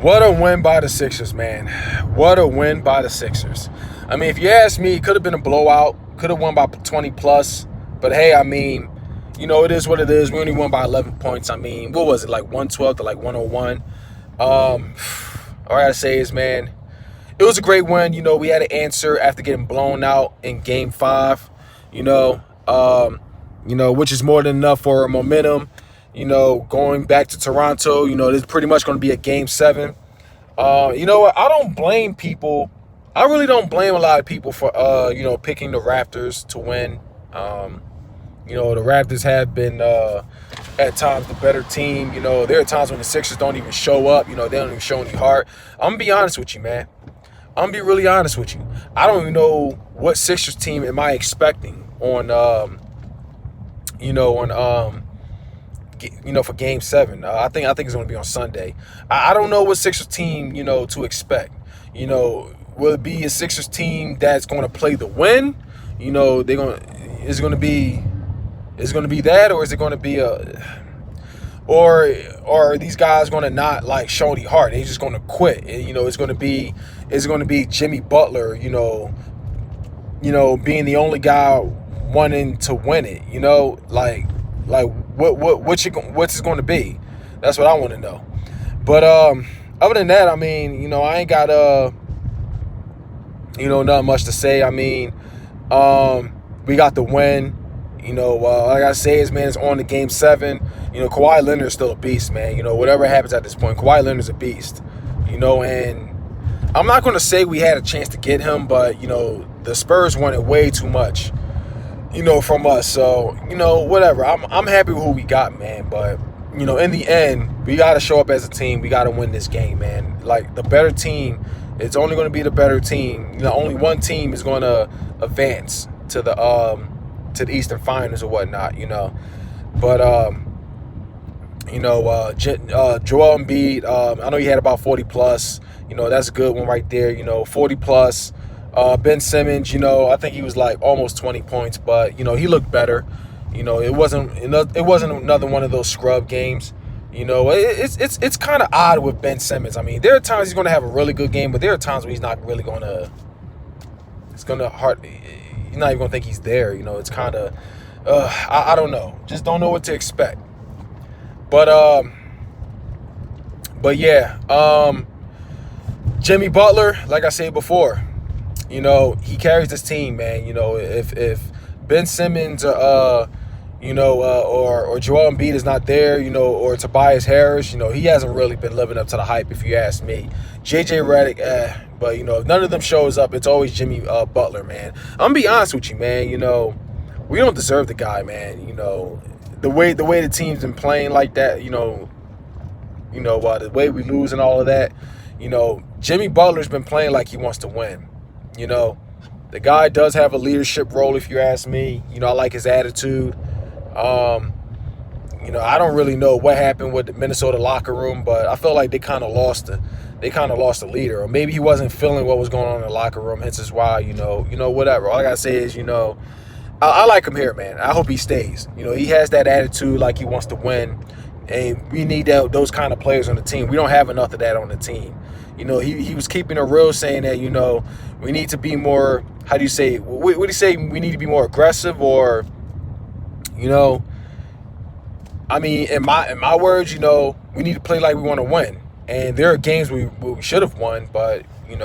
What a win by the Sixers, man. What a win by the Sixers. I mean, if you ask me, it could have been a blowout. Could have won by 20 plus. But hey, I mean, it is what it is. We only won by 11 points. I mean, what was it, like 112 to like 101? All I gotta say is, man, it was a great win. We had an answer after getting blown out in game 5, you know, which is more than enough for momentum. Going back to Toronto, this is pretty much going to be a game 7. You know what? I don't blame people. I really don't blame a lot of people for, picking the Raptors to win. The Raptors have been, at times, the better team. There are times when the Sixers don't even show up. They don't even show any heart. I'm going to be honest with you, man. I'm going to be really honest with you. I don't even know what Sixers team am I expecting on, for game 7. I think it's going to be on Sunday. I don't know what Sixers team, to expect. Will it be a Sixers team that's going to play the win? Is it going to be that, or is it going to be or are these guys going to not like show any heart? They're just going to quit. It's going to be Jimmy Butler, being the only guy wanting to win it. What's it going to be? That's what I want to know. But other than that, I mean, I ain't got nothing much to say. I mean, we got the win. All I gotta say is, man, it's on to game 7. Kawhi Leonard is still a beast, man. Whatever happens at this point, Kawhi Leonard's a beast. And I'm not gonna say we had a chance to get him, but the Spurs wanted way too much. From us. So, whatever. I'm happy with who we got, man. But, in the end, we got to show up as a team. We got to win this game, man. Like, the better team, it's only going to be the better team. Only one team is going to advance to the Eastern Finals or whatnot, But, Joel Embiid, I know he had about 40 plus. That's a good one right there. 40 plus. Ben Simmons, I think he was like almost 20 points, but he looked better. It wasn't another one of those scrub games. It's kind of odd with Ben Simmons. I mean, there are times he's going to have a really good game, but there are times where he's not really going to. You're not even going to think he's there. It's kind of, I don't know, just don't know what to expect. But yeah, Jimmy Butler, like I said before. He carries this team, man. If Ben Simmons, or Joel Embiid is not there, or Tobias Harris, he hasn't really been living up to the hype, if you ask me. JJ Redick, but if none of them shows up, it's always Jimmy Butler, man. I'm gonna be honest with you, man. We don't deserve the guy, man. The way the team's been playing like that, the way we lose and all of that, Jimmy Butler's been playing like he wants to win. The guy does have a leadership role, if you ask me. I like his attitude. I don't really know what happened with the Minnesota locker room, but I felt like they kind of lost the leader, or maybe he wasn't feeling what was going on in the locker room. Hence is why, whatever. All I gotta say is, I like him here, man. I hope he stays. He has that attitude like he wants to win, and we need those kind of players on the team. We don't have enough of that on the team. He was keeping it real, saying that, we need to be more, how do you say, what do you say, we need to be more aggressive, or, I mean, in my words, we need to play like we want to win. And there are games we should have won, but, we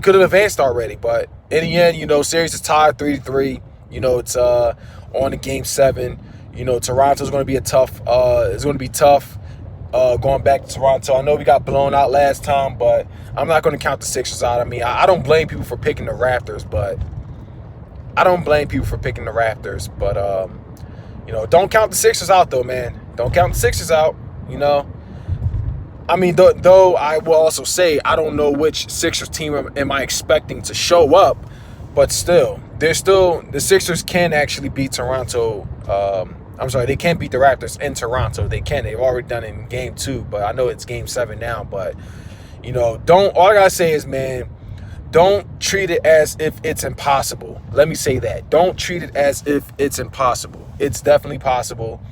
could have advanced already. But in the end, series is tied 3-3. It's on to game 7. Toronto's going to be it's going to be tough. Going back to Toronto, I know we got blown out last time, but I'm not going to count the Sixers out. I mean, I don't blame people for picking the Raptors, but don't count the Sixers out, though, man. Don't count the Sixers out. I mean, though I will also say I don't know which Sixers team am I expecting to show up, but still, the Sixers can actually beat Toronto. I'm sorry, they can't beat the Raptors in Toronto. They can. They've already done it in game 2, but I know it's game 7 now. But, all I got to say is, man, don't treat it as if it's impossible. Let me say that. Don't treat it as if it's impossible. It's definitely possible.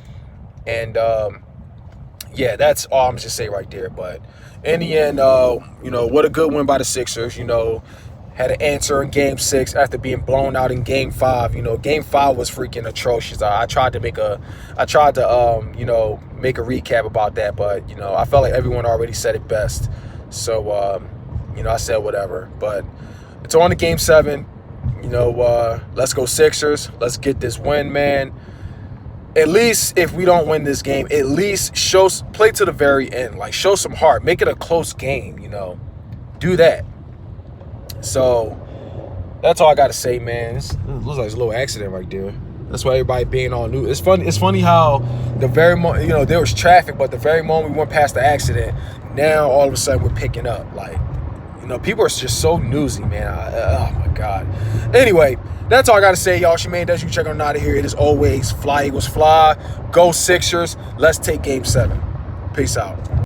And, yeah, that's all I'm just say right there. But in the end, what a good win by the Sixers. Had an answer in Game 6 after being blown out in Game 5. Game 5 was freaking atrocious. I tried to make a recap about that, but I felt like everyone already said it best. So I said whatever. But it's on to Game 7. Let's go Sixers. Let's get this win, man. At least if we don't win this game, at least play to the very end. Like, show some heart. Make it a close game, Do that. So that's all I got to say, man. It looks like a little accident right there. That's why everybody being all new. It's funny how the very moment, there was traffic, but the very moment we went past the accident, now all of a sudden we're picking up. Like, people are just so newsy, man. Oh my God. Anyway, that's all I got to say, y'all. Shemaine does you check on out of here. It is always fly Eagles fly. Go Sixers. Let's take Game 7. Peace out.